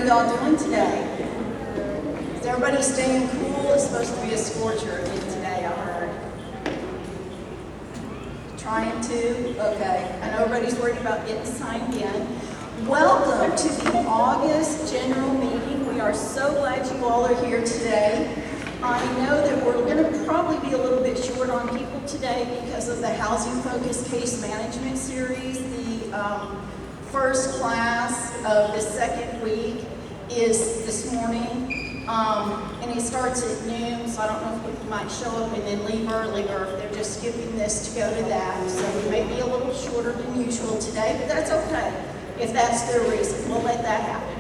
y'all doing today? Is everybody staying cool? It's supposed to be a scorcher again today, I heard. Trying to? Okay. I know everybody's worried about getting signed in. Welcome to the August general meeting. We are so glad you all are here today. I know that we're going to probably be a little bit short on people today because of the Housing Focused Case Management Series. The first class of the second week is this morning, and it starts at noon, so I don't know if people might show up and then leave early, or if they're just skipping this to go to that. So we may be a little shorter than usual today, but that's okay. If that's their reason, we'll let that happen.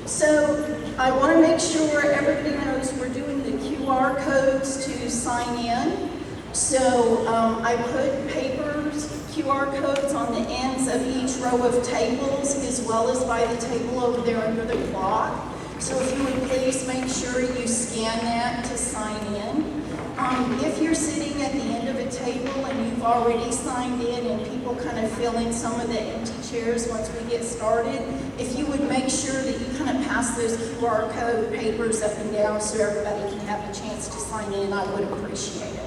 So I want to make sure everybody knows we're doing the QR codes to sign in. So I put papers, QR codes on the ends of each row of tables, as well as by the table over there under the clock. So if you would please make sure you scan that to sign in. If you're sitting at the end of a table and you've already signed in and people kind of fill in some of the empty chairs once we get started, if you would make sure that you kind of pass those QR code papers up and down so everybody can have a chance to sign in, I would appreciate it.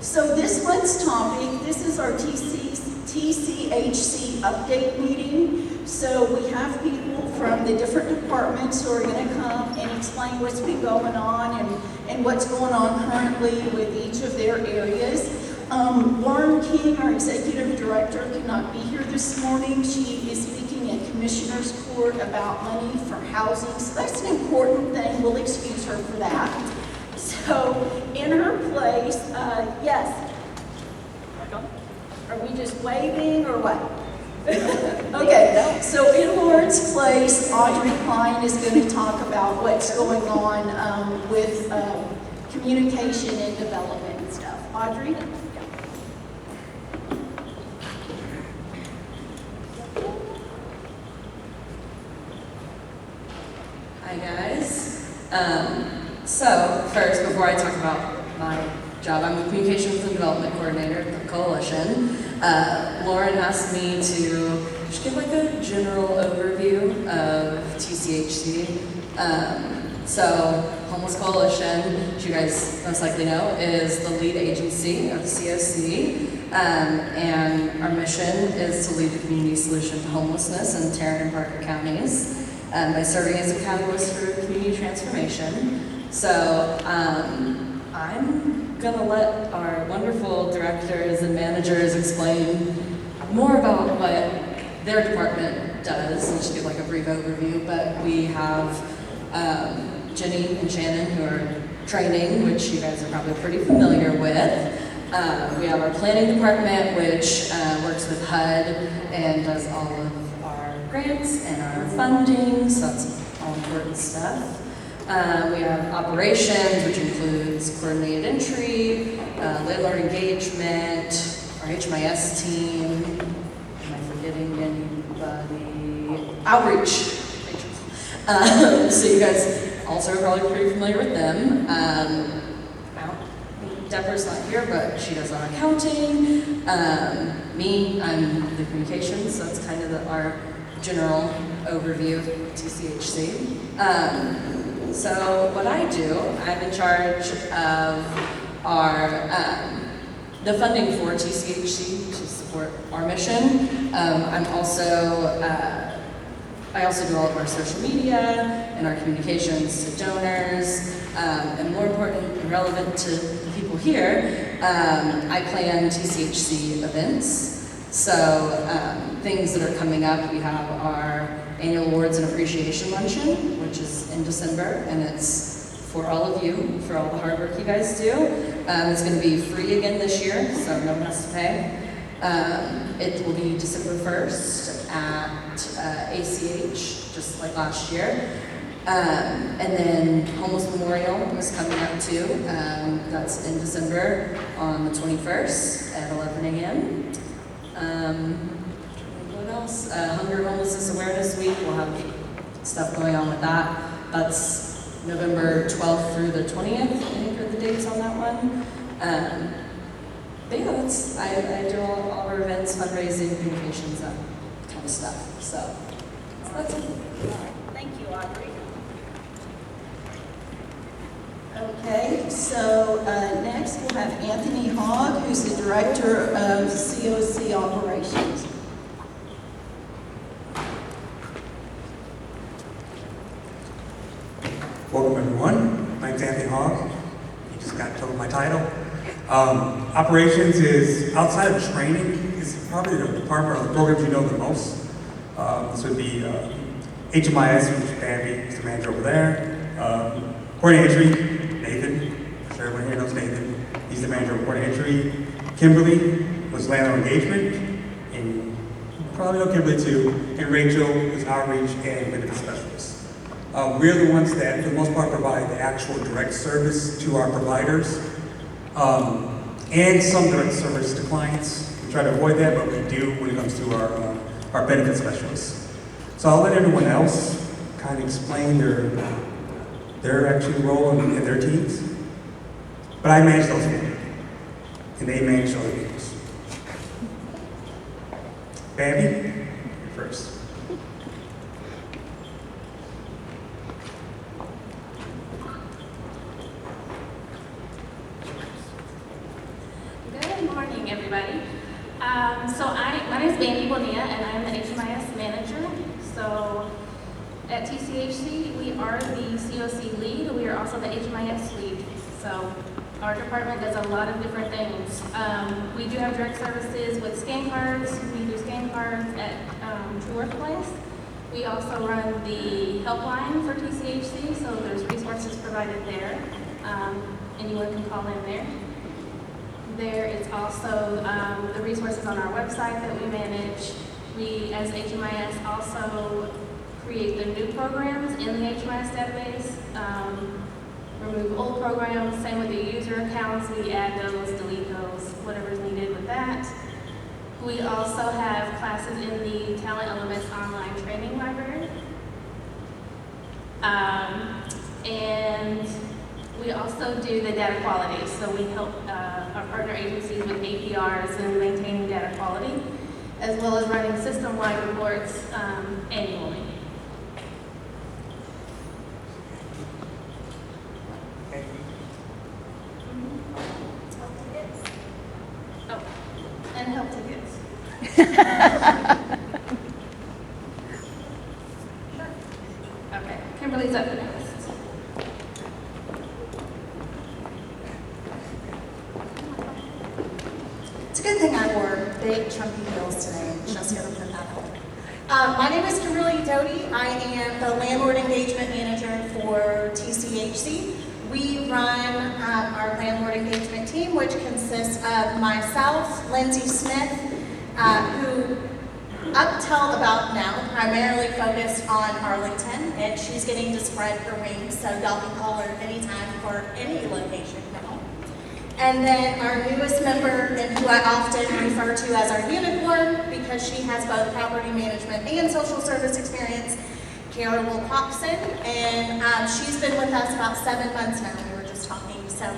So this month's topic, this is our TCHC update meeting. So we have people from the different departments who are going to come and explain what's been going on and what's going on currently with each of their areas. Lauren King, our executive director, could not be here this morning. She is speaking at Commissioner's Court about money for housing. So that's an important thing. We'll excuse her for that. So in her place, yes. Are we just waving or what? Okay, so in Lauren's place, Audrey Klein is going to talk about what's going on with communication and development and stuff. Audrey? Hi guys. So first, before I talk about my job, I'm a Communications and Development Coordinator at the Coalition. Lauren asked me to just give like a general overview of TCHC. So Homeless Coalition, which you guys most likely know, is the lead agency of the COC. And our mission is to lead the community solution to homelessness in Tarrant and Parker counties by serving as a catalyst for community transformation. So I'm gonna let our wonderful directors and managers explain more about what their department does. I'll just give like a brief overview, but we have Jenny and Shannon who are training, which you guys are probably pretty familiar with. We have our planning department, which works with HUD and does all of our grants and our funding, so that's all important stuff. We have operations, which includes coordinated entry, landlord engagement, our HMIS team. Am I forgetting anybody? Outreach. So you guys also are probably pretty familiar with them. Deborah's not here, but she does our accounting. Me, I'm the communications, so that's kind of our general overview of TCHC. So what I do, I'm in charge of our the funding for TCHC to support our mission. I also do all of our social media and our communications to donors, and more important and relevant to the people here, I plan TCHC events. So things that are coming up, we have our annual awards and appreciation luncheon, which is in December, and it's for all of you, for all the hard work you guys do. It's going to be free again this year, so no one has to pay. It will be December 1st at ACH, just like last year. And then Homeless Memorial is coming up too. That's in December on the 21st at 11 a.m. What else? Hunger Homelessness Awareness Week. We'll have stuff going on with that. That's November 12th through the 20th, I think are the dates on that one. But yeah, I do all our events, fundraising, communications, that kind of stuff. So that's it. Thank you, Audrey. so next we'll have Anthony Hogg, who's the Director of COC Operations. Welcome everyone. My name's Anthony Hogg. You just got told my title. Operations is outside of training. It's probably the department or the programs you know the most. This would be HMIS, which is Bambi, is the manager over there. Port of Entry, Nathan. I'm sure everyone here knows Nathan. He's the manager of Port of Entry. Kimberly was landlord engagement, and you probably know Kimberly too. And Rachel is outreach and benefit specialist. We're the ones that, for the most part, provide the actual direct service to our providers, and some direct service to clients. We try to avoid that, but we do when it comes to our benefit specialists. So I'll let everyone else kind of explain their actual role in their teams. But I manage those people, and they manage other people's. Bambi, you're first. Good morning, everybody. My name is Bambi Bonilla, and I'm the HMIS manager. So at TCHC, we are the COC lead. We are also the HMIS lead. So our department does a lot of different things. We do have direct services with scan cards. We do scan cards at True Workplace. We also run the helpline for TCHC, so there's resources provided there. Anyone can call in there. There is also the resources on our website that we manage. We, as HMIS, also create the new programs in the HMIS database, remove old programs, same with the user accounts. We add those, delete those, whatever's needed with that. We also have classes in the Talent Elements online training library. And we also do the data quality, so we help our partner agencies with APRs and maintaining data quality, as well as running system-wide reports annually. Oh, and help tickets. Okay, Kimberly's up next. It's a good thing I wore big chunky heels today, just gonna put that on. My name is Kimberly Doty. I am the landlord engagement manager for TCHC. We run our landlord engagement team, which consists of myself, Lindsay Smith, who up till about now primarily focused on Arlington, and she's getting to spread her wings, so y'all can call her anytime for any location now. And then our newest member, and who I often refer to as our unicorn, because she has both property management and social service experience, Kara Wilcoxon, and she's been with us about 7 months now. We were just talking. So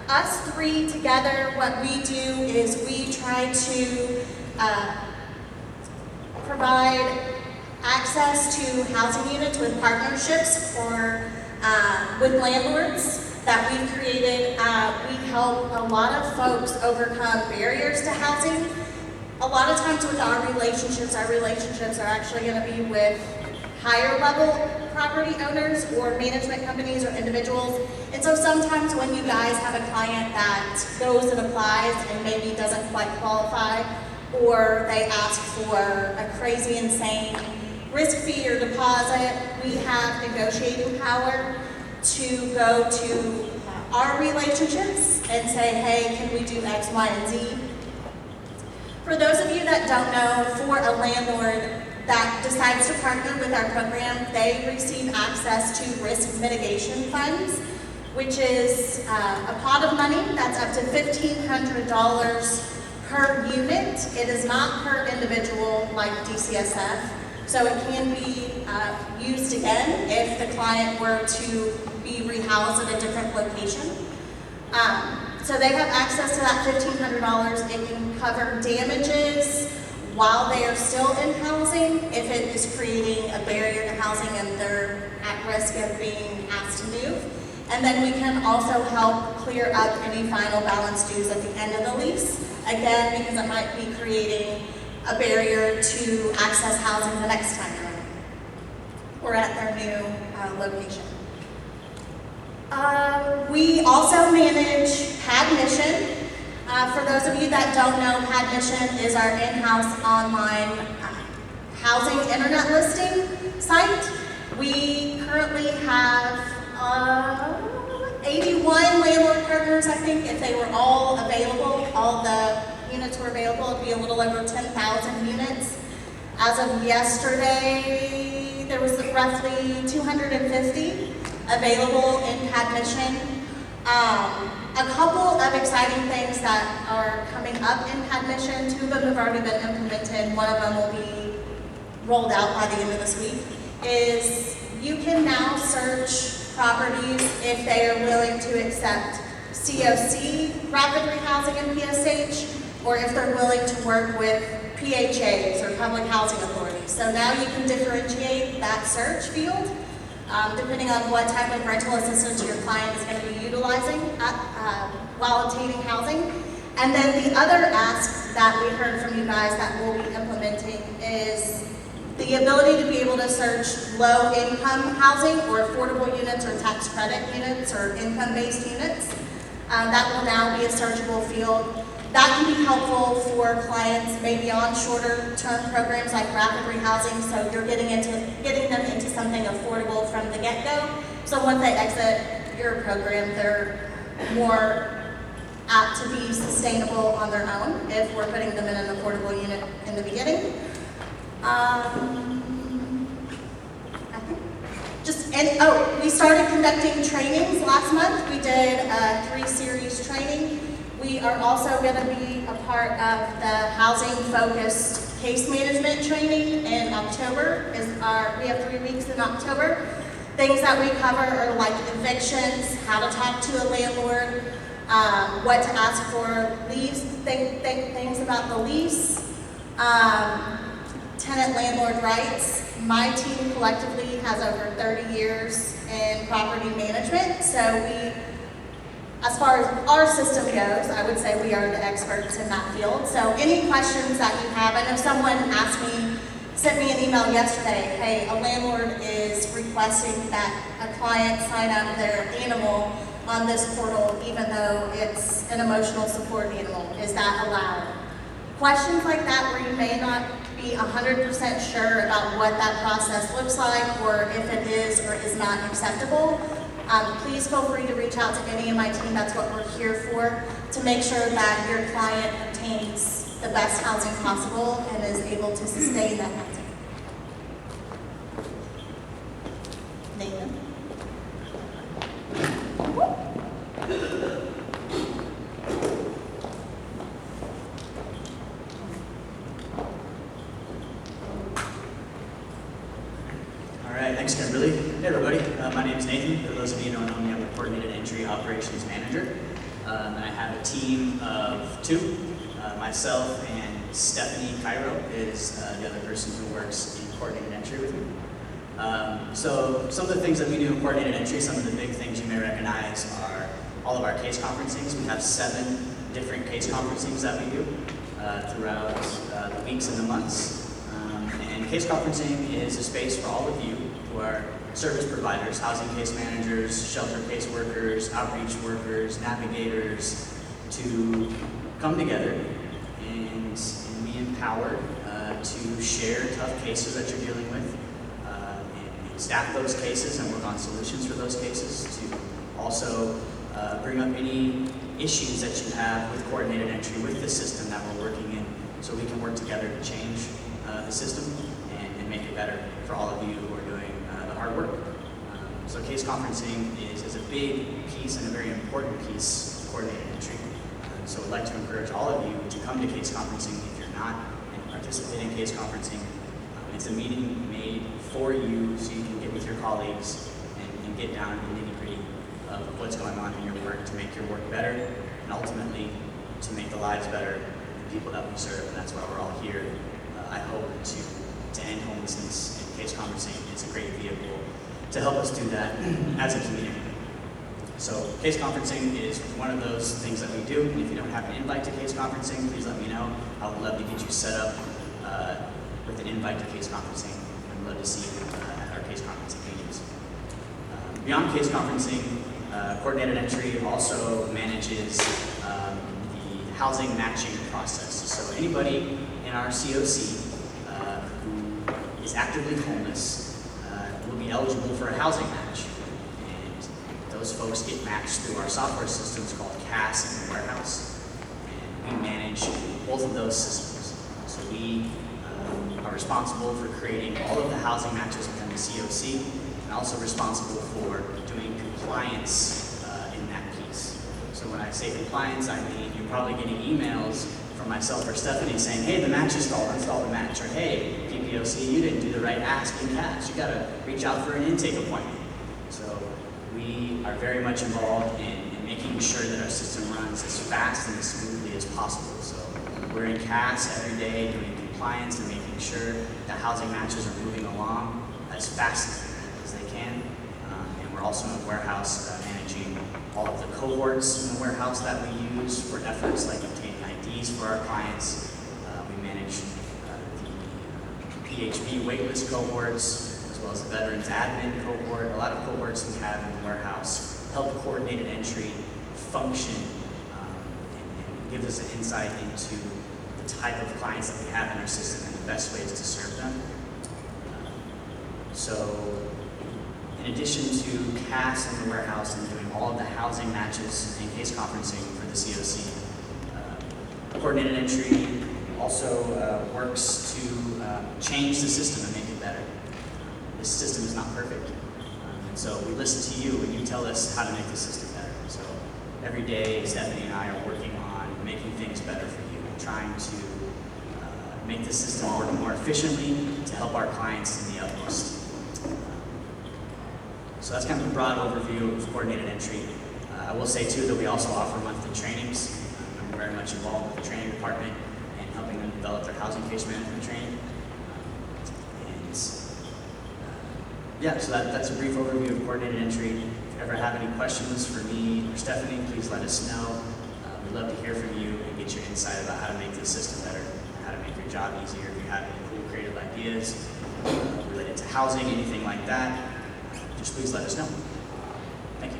us three together, what we do is we try to provide access to housing units with partnerships for with landlords that we've created. We help a lot of folks overcome barriers to housing. A lot of times with our relationships are actually going to be with higher level property owners or management companies or individuals. And so sometimes when you guys have a client that goes and applies and maybe doesn't quite qualify, or they ask for a crazy, insane risk fee or deposit, we have negotiating power to go to our relationships and say, hey, can we do X, Y, and Z? For those of you that don't know, for a landlord that decides to partner with our program, they receive access to risk mitigation funds, which is a pot of money that's up to $1,500 per unit. It is not per individual like DCSF, so it can be used again if the client were to be rehoused at a different location. So they have access to that $1,500. It can cover damages while they are still in housing, if it is creating a barrier to housing and they're at risk of being asked to move. And then we can also help clear up any final balance dues at the end of the lease. Again, because it might be creating a barrier to access housing the next time around, or at their new location. We also manage Pad Mission. For those of you that don't know, Pad Mission is our in-house online housing internet listing site. We currently have 81 landlord partners, I think. If they were all available, all the units were available, it'd be a little over 10,000 units. As of yesterday, there was roughly 250 available in Pad Mission. A couple of exciting things that are coming up in Pad Mission. 2 of them have already been implemented. 1 of them will be rolled out by the end of this week. Is you can now search properties if they are willing to accept COC, rapid rehousing and PSH, or if they're willing to work with PHAs or public housing authorities. So now you can differentiate that search field depending on what type of rental assistance your client is going to be utilizing while obtaining housing. And then the other ask that we heard from you guys that we'll be implementing is the ability to be able to search low-income housing or affordable units or tax credit units or income-based units. That will now be a searchable field. That can be helpful for clients maybe on shorter-term programs like rapid rehousing, so you're getting them into something affordable from the get-go. So once they exit your program, they're more apt to be sustainable on their own if we're putting them in an affordable unit in the beginning. We started conducting trainings last month. We did a 3-series training. We are also going to be a part of the housing-focused case management training in October. We have 3 weeks in October. Things that we cover are like evictions, how to talk to a landlord, what to ask for leases, things about the lease, tenant-landlord rights. My team collectively has over 30 years in property management, so as far as our system goes, I would say we are the experts in that field. So any questions that you have, I know someone sent me an email yesterday, hey, a landlord is requesting that a client sign up their animal on this portal even though it's an emotional support animal. Is that allowed? Questions like that where you may not be 100% sure about what that process looks like or if it is or is not acceptable, please feel free to reach out to any of my team. That's what we're here for, to make sure that your client obtains the best housing possible and is able to sustain that housing. Nathan? All right, thanks, Kimberly. Hey, everybody. My name is Nathan. For those of you who don't know me, I'm the Coordinated Entry Operations Manager. And I have a team of 2. Myself and Stephanie Cairo is the other person who works in Coordinated Entry with me. So some of the things that we do in Coordinated Entry, some of the big things you may recognize are all of our case conferencings. We have 7 different case conferencings that we do throughout the weeks and the months. And case conferencing is a space for all of you who are service providers, housing case managers, shelter case workers, outreach workers, navigators, to come together and be empowered to share tough cases that you're dealing with, and staff those cases and work on solutions for those cases, to also bring up any issues that you have with Coordinated Entry, with the system that we're working in, so we can work together to change the system and make it better for all of you who are doing the hard work. So case conferencing is a big piece and a very important piece of Coordinated Entry. So I'd like to encourage all of you to come to case conferencing if you're not, and participate in case conferencing. It's a meeting made for you so you can get with your colleagues and get down to the nitty-gritty of what's going on in your work to make your work better and ultimately to make the lives better of the people that we serve. And that's why we're all here. I hope to end homelessness, and case conferencing is a great vehicle to help us do that as a community. So case conferencing is one of those things that we do, and if you don't have an invite to case conferencing, please let me know. I would love to get you set up with an invite to case conferencing. I'd love to see you at our case conferencing meetings. Beyond case conferencing, Coordinated Entry also manages the housing matching process. So anybody in our COC who is actively homeless will be eligible for a housing match. And those folks get matched through our software systems called CAS and Warehouse. And we manage both of those systems. So we are responsible for creating all of the housing matches within the COC, and also responsible for doing compliance in that piece. So when I say compliance, I mean you're probably getting emails from myself or Stephanie saying, hey, the match is stalled, install the match, or hey, PPOC, you didn't do the right ask in CAS, you gotta reach out for an intake appointment. So we are very much involved in making sure that our system runs as fast and as smoothly as possible. So we're in CAS every day doing compliance and making sure that housing matches are moving along as fast as they can. And we're also in Warehouse managing all of the cohorts in the Warehouse that we use for efforts like obtaining IDs for our clients. We manage the PHP waitlist cohorts, as well as the Veterans Admin cohort. A lot of cohorts we have in the Warehouse help Coordinated Entry function and give us an insight into the type of clients that we have in our system and the best ways to serve them. So in addition to CAS in the Warehouse and doing all of the housing matches and case conferencing for the COC, Coordinated Entry also works to change the system and make it better. This system is not perfect. And so we listen to you when you tell us how to make the system better. So every day, Stephanie and I are working on making things better for you, trying to make the system work more efficiently to help our clients in the utmost. So that's kind of a broad overview of Coordinated Entry. I will say too that we also offer monthly trainings. I'm very much involved with the training department and helping them develop their housing case management training. Yeah, so that's a brief overview of Coordinated Entry. If you ever have any questions for me or Stephanie, please let us know. We'd love to hear from you and get your insight about how to make this system better, how to make your job easier. If you have any cool creative ideas related to housing, anything like that, just please let us know. Thank you.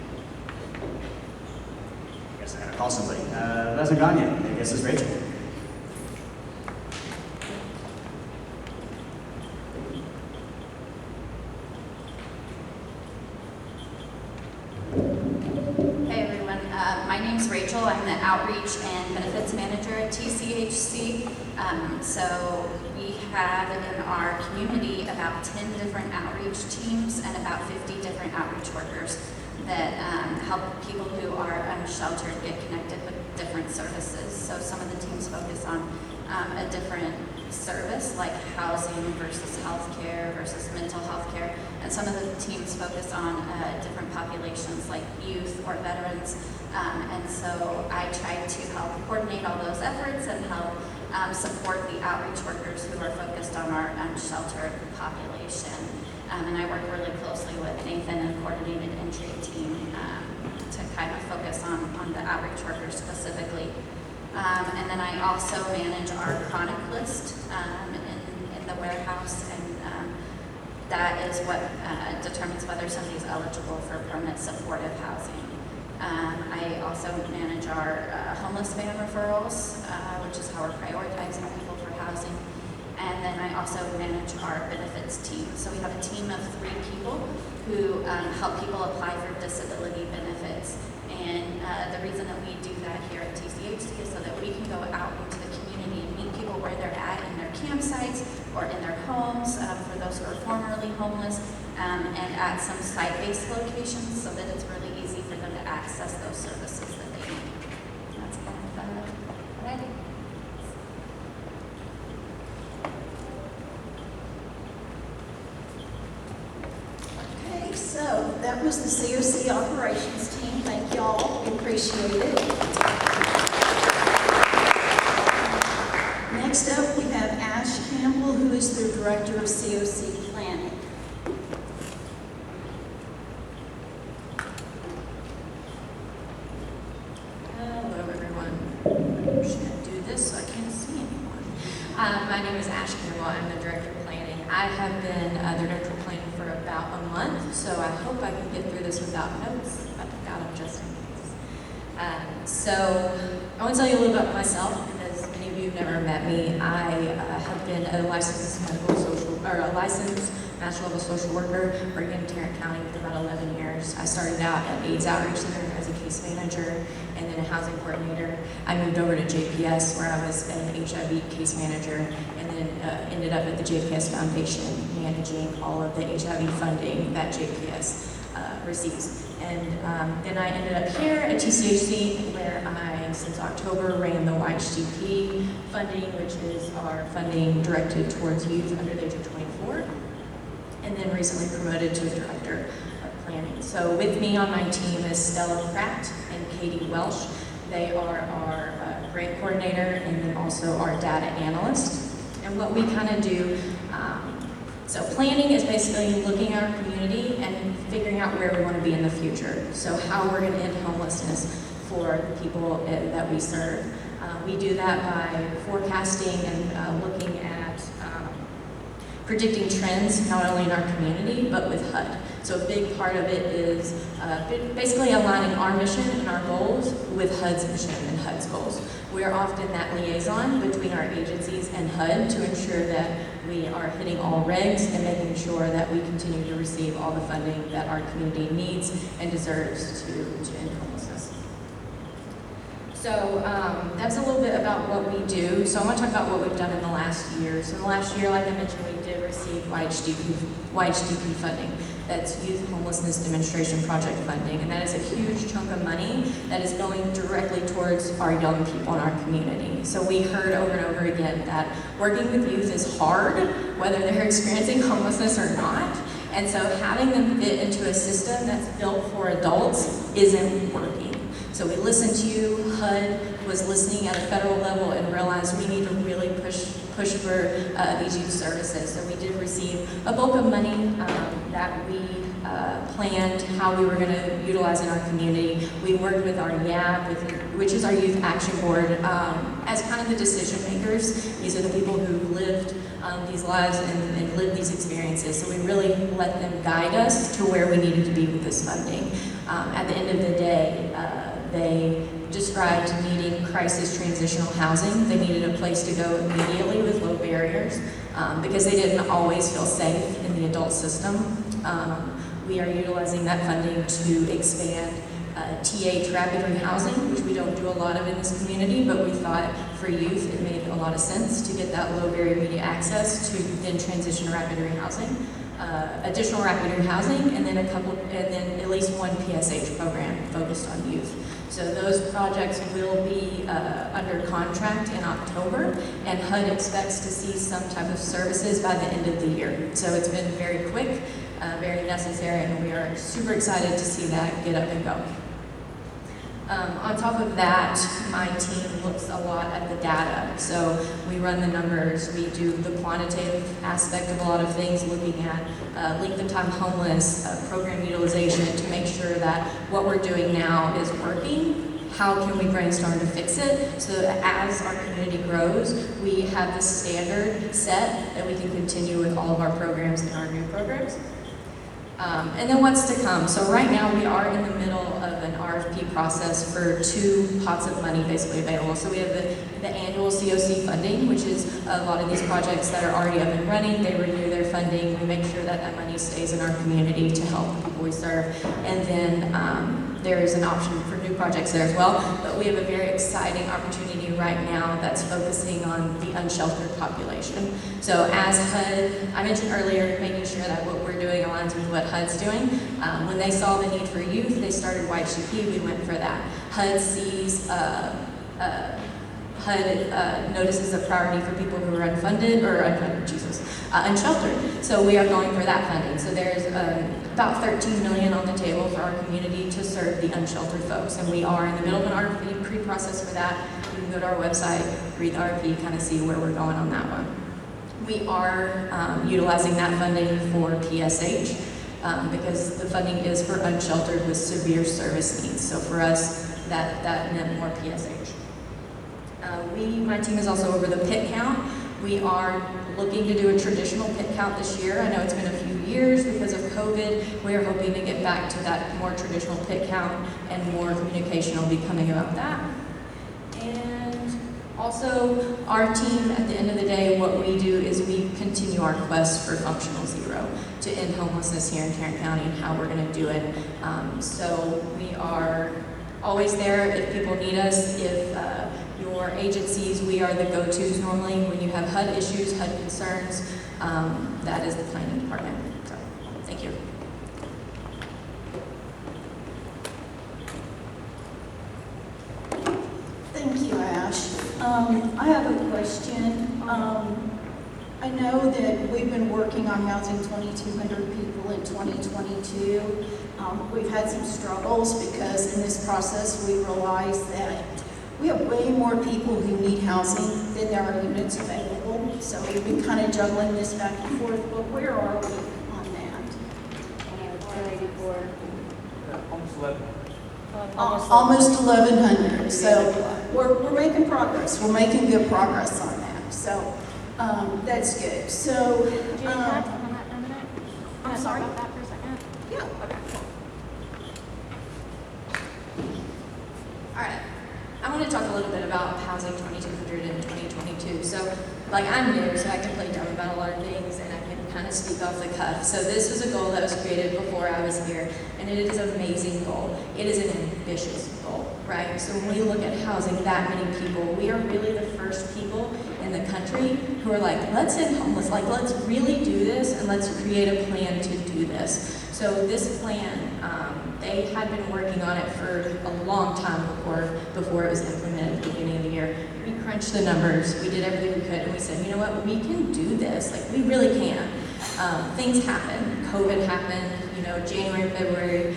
I guess I gotta call somebody. Hasn't gone yet. I guess it's Rachel. Hey everyone, my name's Rachel. I'm the Outreach and Benefits Manager at TCHC. So we have in our community about 10 different outreach teams and about 50 different outreach workers that help people who are unsheltered get connected with different services. So some of the teams focus on a different service like housing versus healthcare versus mental health care, and some of the teams focus on different populations like youth or veterans, and so I try to help coordinate all those efforts and help support the outreach workers who are focused on our unsheltered population. And I work really closely with Nathan and the Coordinated Entry team to kind of focus on the outreach workers specifically. And then I also manage our chronic list in the Warehouse, and that is what determines whether somebody's eligible for permanent supportive housing. I also manage our homeless van referrals, which is how we're prioritizing people for housing. And then I also manage our benefits team. So we have a team of 3 people who help people apply for disability benefits. And the reason that we do that here at TCHC is so that we can go out into the community and meet people where they're at in their campsites or in their homes for those who are formerly homeless, and at some site-based locations so that it's really easy for them to access those services that they need. And that's kind of what I do. Okay, so that was the COC operations team. Thank y'all. We appreciate it. Next up, we have Ash Campbell, who is the Director of COC Planning. so I hope I can get through this without notes, but I've got them just in case. So I want to tell you a little about myself, because many of you have never met me. I have been a licensed national level social worker working in Tarrant County for about 11 years. I started out at AIDS Outreach Center as a case manager and then a housing coordinator. I moved over to JPS where I was an HIV case manager, and then ended up at the JPS Foundation managing all of the HIV funding that JPS receives. And then I ended up here at TCHC, where I, since October, ran the YHDP funding, which is our funding directed towards youth under the age of 24, and then recently promoted to director of planning. So with me on my team is Stella Pratt and Katie Welsh. They are our grant coordinator and then also our data analyst. And what we kind of do, so planning is basically looking at our community and figuring out where we want to be in the future. So how we're going to end homelessness for the people that we serve. We do that by forecasting and looking at predicting trends, not only in our community, but with HUD. So a big part of it is basically aligning our mission and our goals with HUD's mission and HUD's goals. We are often that liaison between our agencies and HUD to ensure that we are hitting all regs and making sure that we continue to receive all the funding that our community needs and deserves to end homelessness. So that's a little bit about what we do. So I want to talk about what we've done in the last year. So in the last year, like I mentioned, we did receive YHDP funding. That's Youth Homelessness Demonstration Project funding, and that is a huge chunk of money that is going directly towards our young people in our community. So we heard over and over again that working with youth is hard, whether they're experiencing homelessness or not. And so having them fit into a system that's built for adults isn't working. So we listened to you. HUD was listening at a federal level and realized we need to really push for these youth services. So we did receive a bulk of money that we planned how we were going to utilize in our community. We worked with our YAB, which is our Youth Action Board, as kind of the decision makers. These are the people who lived these lives and lived these experiences. So we really let them guide us to where we needed to be with this funding. At the end of the day, they described needing crisis transitional housing. They needed a place to go immediately with low barriers because they didn't always feel safe in the adult system. We are utilizing that funding to expand TH rapid rehousing, which we don't do a lot of in this community, but we thought for youth it made a lot of sense to get that low barrier immediate access to then transition to rapid rehousing. Additional rapid rehousing, and then at least one PSH program focused on youth. So those projects will be under contract in October, and HUD expects to see some type of services by the end of the year. So it's been very quick, very necessary, and we are super excited to see that get up and go. On top of that, my team looks a lot at the data. So we run the numbers, we do the quantitative aspect of a lot of things, looking at length of time homeless, program utilization to make sure that what we're doing now is working. How can we brainstorm to fix it so that as our community grows, we have the standard set that we can continue with all of our programs and our new programs. And then what's to come? So right now we are in the middle of an RFP process for 2 pots of money basically available. So we have the annual COC funding, which is a lot of these projects that are already up and running. They renew their funding. We make sure that that money stays in our community to help the people we serve. And then there is an option for new projects there as well. But we have a very exciting opportunity right now that's focusing on the unsheltered population. So as HUD, I mentioned earlier, making sure that what we're doing aligns with what HUD's doing. When they saw the need for youth, they started YHDP, we went for that. HUD sees, HUD notices a priority for people who are unfunded, or unsheltered. So we are going for that funding. So there's about $13 million on the table for our community to serve the unsheltered folks. And we are in the middle of an RFP pre-process for that. You can go to our website, read the RFP, kind of see where we're going on that one. We are utilizing that funding for PSH because the funding is for unsheltered with severe service needs. So for us, that meant more PSH. My team is also over the pit count. We are looking to do a traditional pit count this year. I know it's been a few years because of COVID. We are hoping to get back to that more traditional pit count, and more communication will be coming about that. And also, our team, at the end of the day, what we do is we continue our quest for functional zero to end homelessness here in Tarrant County, and how we're going to do it. So we are always there if people need us. If your agencies, we are the go-tos normally when you have HUD issues, HUD concerns. That is the planning department. So, thank you. Thank you, Ash. I have a question. I know that we've been working on housing 2,200 people in 2022. We've had some struggles because in this process we realized that we have way more people who need housing than there are units available. So we've been kind of juggling this back and forth, but where are we on that? Almost 1,100. So we're making progress. We're making good progress on that. So that's good. So I'm sorry. About that for a second. Yeah. Okay. All right. I want to talk a little bit about Housing 2200 in 2022. So, like, I'm new, so I can play dumb about a lot of things, and I can kind of speak off the cuff. So this was a goal that was created before I was here, and it is an amazing goal. It is an ambitious goal, right? So when we look at housing that many people, we are really the first people in the country who are like, let's end homeless, like, let's really do this, and let's create a plan to do this. So this plan, they had been working on it for a long time before it was implemented at the beginning of the year. We crunched the numbers, we did everything we could, and we said, you know what, we can do this, like, we really can. Things happen, COVID happened, you know, January, February,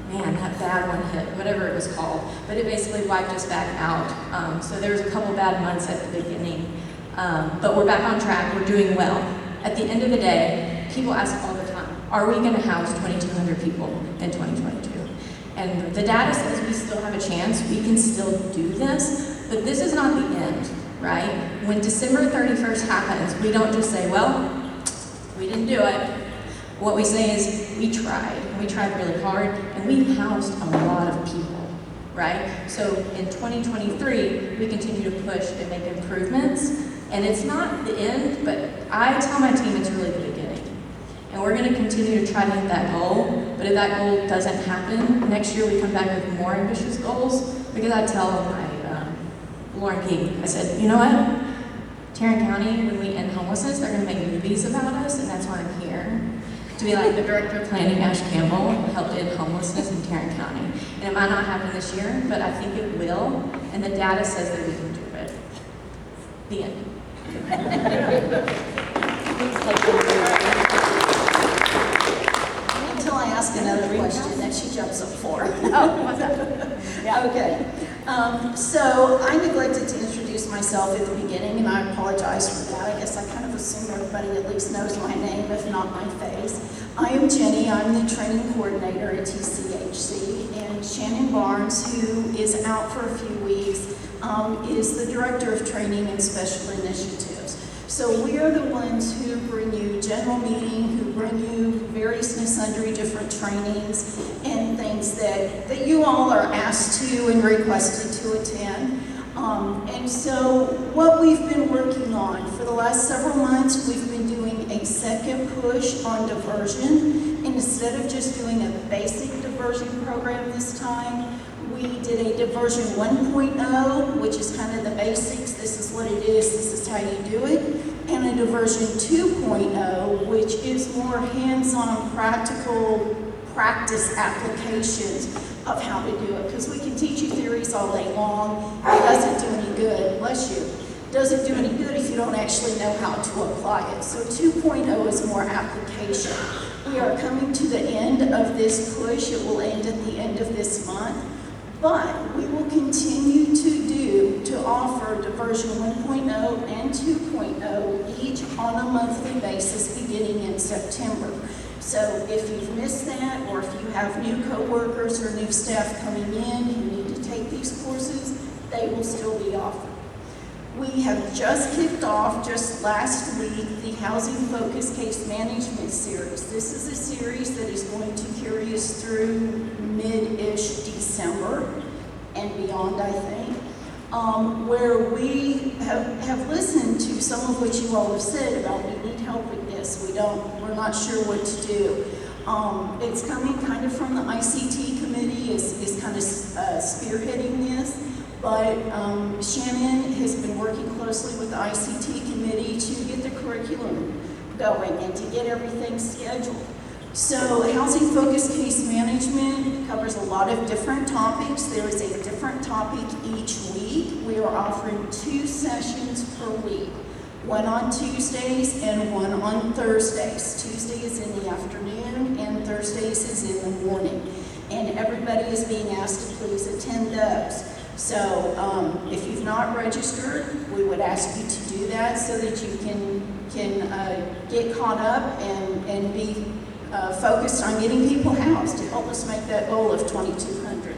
man, that bad one hit, whatever it was called, but it basically wiped us back out. So there was a couple bad months at the beginning, but we're back on track, we're doing well. At the end of the day, people ask all the time, are we going to house 2,200 people in 2022? And the data says we still have a chance, we can still do this, but this is not the end, right? When December 31st happens, we don't just say, well, we didn't do it. What we say is, we tried really hard, and we housed a lot of people, right? So in 2023, we continue to push and make improvements, and it's not the end, but I tell my team it's really the beginning. And we're going to continue to try to hit that goal, but if that goal doesn't happen, next year we come back with more ambitious goals, because I tell my Lauren King, I said, you know what? Tarrant County, when we end homelessness, they're going to make movies about us, and that's why I'm here. To be like the director of planning, Ash Campbell, helped end homelessness in Tarrant County. And it might not happen this year, but I think it will, and the data says that we can do it. The end. Until I ask another question that she jumps up for. Oh, what's that? Yeah. Okay. So I neglected to introduce myself at the beginning, and I apologize for that. I guess I kind of assume everybody at least knows my name, if not my face. I am Jenny. I'm the training coordinator at TCHC, and Shannon Barnes, who is out for a few weeks, is the director of training and special initiatives. So we are the ones who bring you general meeting, who bring you various and sundry different trainings and things that you all are asked to and requested to attend. And so what we've been working on for the last several months, we've been doing a second push on diversion. And instead of just doing a basic diversion program this time, we did a diversion 1.0, which is kind of the basics. This is what it is, this is how you do it. And a diversion 2.0, which is more hands-on practical practice applications of how to do it. Because we can teach you theories all day long. It doesn't do any good, bless you. It doesn't do any good if you don't actually know how to apply it. So 2.0 is more application. We are coming to the end of this push. It will end at the end of this month. But we will continue to offer diversion 1.0 and 2.0 each on a monthly basis beginning in September. So if you've missed that, or if you have new coworkers or new staff coming in who need to take these courses, they will still be offered. We have just kicked off, just last week, the Housing Focus Case Management Series. This is a series that is going to carry us through mid-ish December and beyond, I think, where we have listened to some of what you all have said about we need help with this, we're not sure what to do. It's coming kind of from the ICT committee is kind of spearheading this. But Shannon has been working closely with the ICT committee to get the curriculum going and to get everything scheduled. So Housing Focused Case Management covers a lot of different topics. There is a different topic each week. We are offering 2 sessions per week, one on Tuesdays and one on Thursdays. Tuesday is in the afternoon and Thursdays is in the morning. And everybody is being asked to please attend those. So if you've not registered, we would ask you to do that so that you can get caught up and be focused on getting people housed to help us make that goal of 2,200.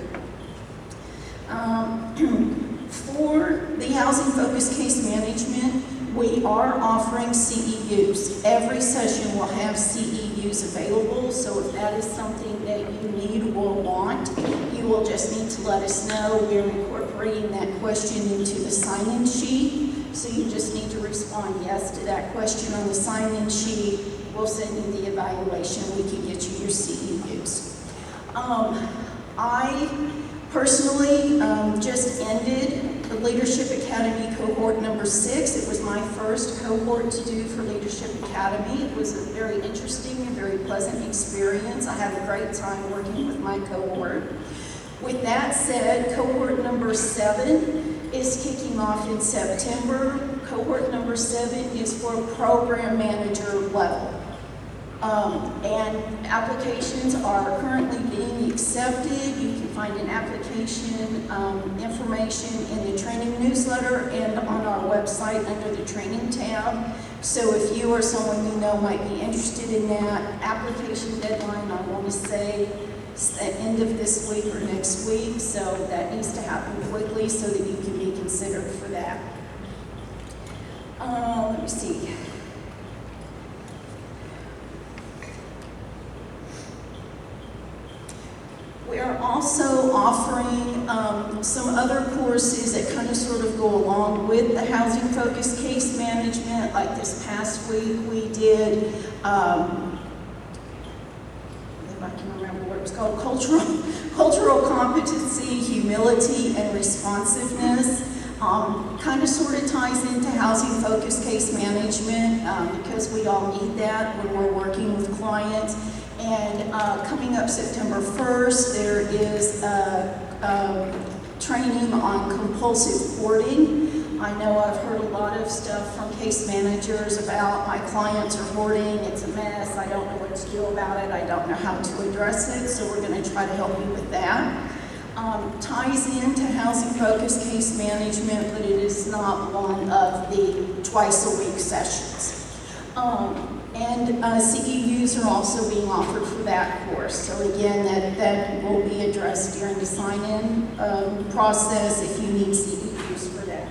For the Housing Focused Case Management, we are offering CEUs. Every session will have CEUs available, so if that is something that you need or want, you will just need to let us know. We're incorporating that question into the sign-in sheet, so you just need to respond yes to that question on the sign-in sheet. We'll send you the evaluation. We can get you your CEUs. I personally just ended the Leadership Academy cohort number 6. It was my first cohort to do for Leadership Academy. It was a very interesting and very pleasant experience. I had a great time working with my cohort. With that said, cohort number 7 is kicking off in September. Cohort number 7 is for program manager level. And applications are currently being accepted. You can find an application information in the training newsletter and on our website under the training tab. So if you or someone you know might be interested in that, application deadline, I want to say it's the end of this week or next week, so that needs to happen quickly so that you can be considered for that. Let me see. We are also offering some other courses that kind of sort of go along with the Housing Focused Case Management. Like this past week we did, if I can remember what it was called, cultural competency, humility, and responsiveness. Kind of sort of ties into Housing Focused Case Management because we all need that when we're working with clients. And coming up September 1st, there is training on compulsive hoarding. I know I've heard a lot of stuff from case managers about my clients are hoarding, it's a mess, I don't know what to do about it, I don't know how to address it, so we're going to try to help you with that. Ties into Housing Focused Case Management, but it is not one of the twice-a-week sessions. And CEUs are also being offered for that course. So again, that will be addressed during the sign-in process if you need CEUs for that.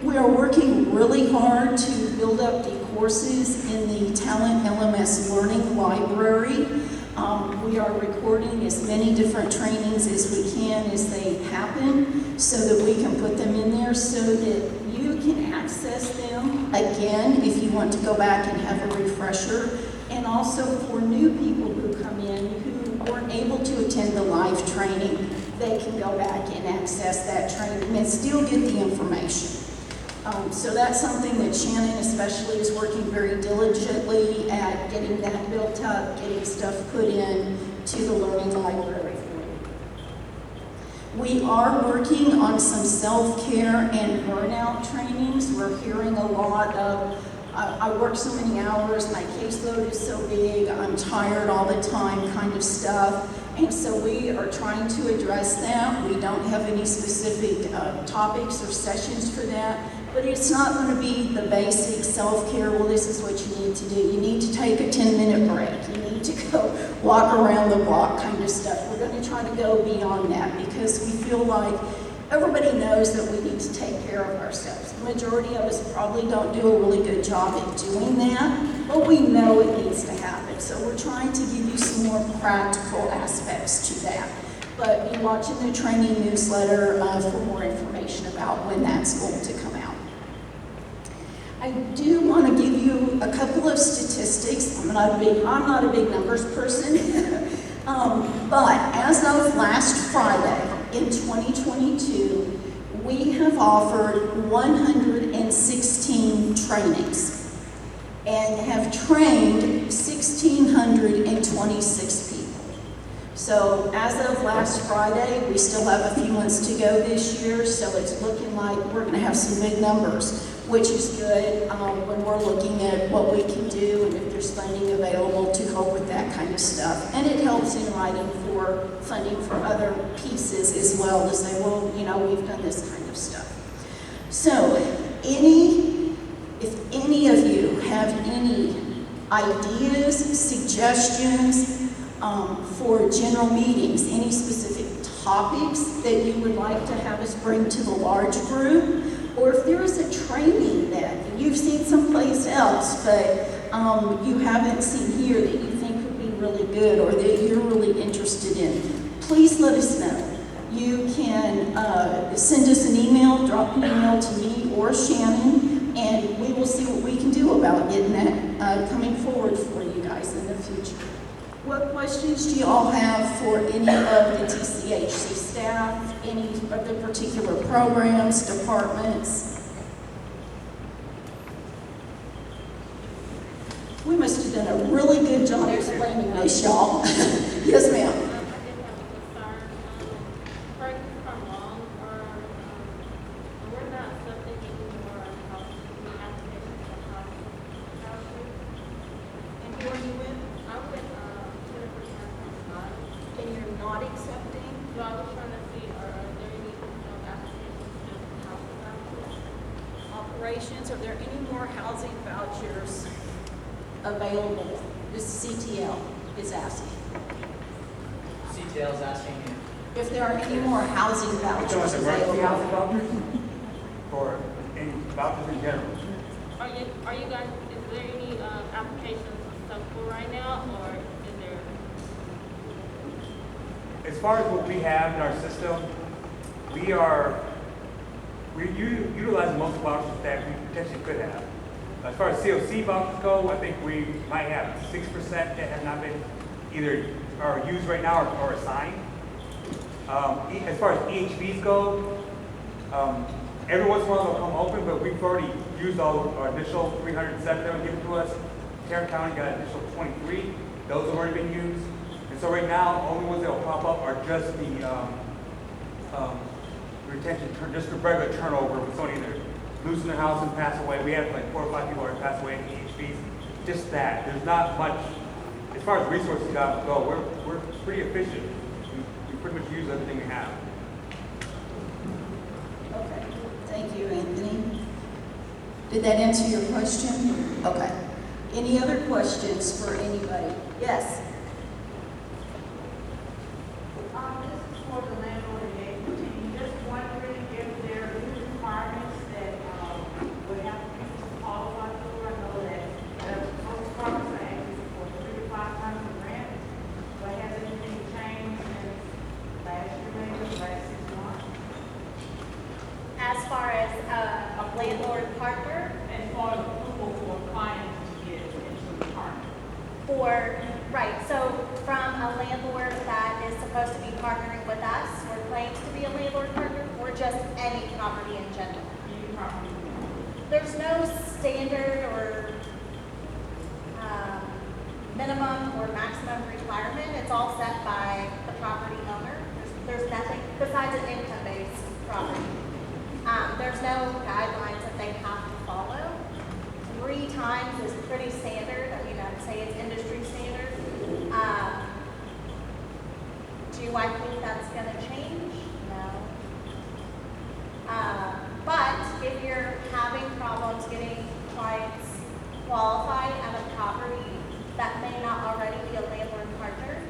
We are working really hard to build up the courses in the Talent LMS Learning Library. We are recording as many different trainings as we can as they happen so that we can put them in there so that you can access them again if you want to go back and have a refresher, and also for new people who come in who weren't able to attend the live training, they can go back and access that training and still get the information. So that's something that Shannon especially is working very diligently at getting that built up, getting stuff put in to the learning library for you. We are working on some self-care and burnout trainings. We're hearing a lot of, I work so many hours, my caseload is so big, I'm tired all the time kind of stuff. And so we are trying to address that. We don't have any specific topics or sessions for that. But it's not going to be the basic self-care, well, this is what you need to do. You need to take a 10-minute break. You need to go walk around the block kind of stuff. We're going to try to go beyond that because we feel like everybody knows that we need to take care of ourselves. The majority of us probably don't do a really good job at doing that, but we know it needs to happen. So we're trying to give you some more practical aspects to that. But be watching the training newsletter for more information about when that's going to come out. I do want to give you a couple of statistics. I'm not a big numbers person, but as of last Friday in 2022, we have offered 116 trainings and have trained 1,626 people. So as of last Friday, we still have a few months to go this year, so it's looking like we're going to have some big numbers, which is good when we're looking at what we can do and if there's funding available to help with that kind of stuff. And it helps in writing for funding for other pieces as well to say, well, you know, we've done this kind of stuff. So if any of you have any ideas, suggestions, for general meetings, any specific topics that you would like to have us bring to the large group, or if there is a training that you've seen someplace else but you haven't seen here that you think would be really good or that you're really interested in, please let us know. You can send us an email, drop an email to me or Shannon, and we will see what we can do about getting that coming forward for you guys in the future. What questions do you all have for any of the TCHC staff, any of the particular programs, departments? We must have done a really good job explaining this, y'all. Yes, ma'am. I did have a concern. Correct me if I'm wrong, we're not accepting any more housing applications for housing. And who are you with? I'm with Jennifer Scott. And you're not accepting? So I was trying to see, are there any applications just housing applications? Operations, are there any more housing vouchers available? This CTL is asking. CTL is asking you. If there are any more housing vouchers available. For any vouchers in general. Are you guys, is there any applications acceptable right now, or is there? As far as what we have in our system, we're utilizing most vouchers that we potentially could have. As far as COC vouchers go, I think we might have 6% that have not been either are used right now or assigned. As far as EHVs go, every once in a while they'll come open, but we've already used all our initial 307 that were given to us. Tarrant County got an initial 23. Those have already been used. And so right now, only ones that will pop up are just the retention, just the regular turnover with someone either losing their house and pass away. We had like 4 or 5 people already pass away in EHVs. Just that. There's not much, as far as resources go, we're pretty efficient. We pretty much use everything we have. Okay, thank you, Anthony. Did that answer your question? Okay. Any other questions for anybody? Yes? This is for the landlord engagement team. Just wondering if there are new requirements that would have to be qualified for. I know that most departments are asking for 3 to 5 times the rent, but has anything changed since last year, maybe last 6 months? As far as a landlord partner, As far as approval for clients to get into the partner. right, so from a landlord that is supposed to be partnering with us or claims to be a landlord partner, or just any property in general. Any property. There's no standard or minimum or maximum requirement. It's all set by the property owner. There's nothing besides an income-based property. There's no guidelines that they have to follow. 3 times is pretty standard. I mean, I'd say it's industry standard. Do I think that's going to change? No. But if you're having problems getting clients qualified at a property that may not already be a landlord partner,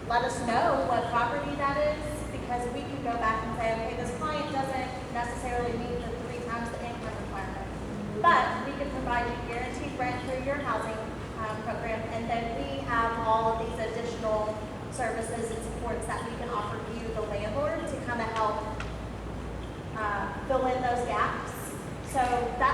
let us know what property that is, because we can go back and say, okay, this client doesn't services and supports that we can offer you, the landlord, to kind of help fill in those gaps. So that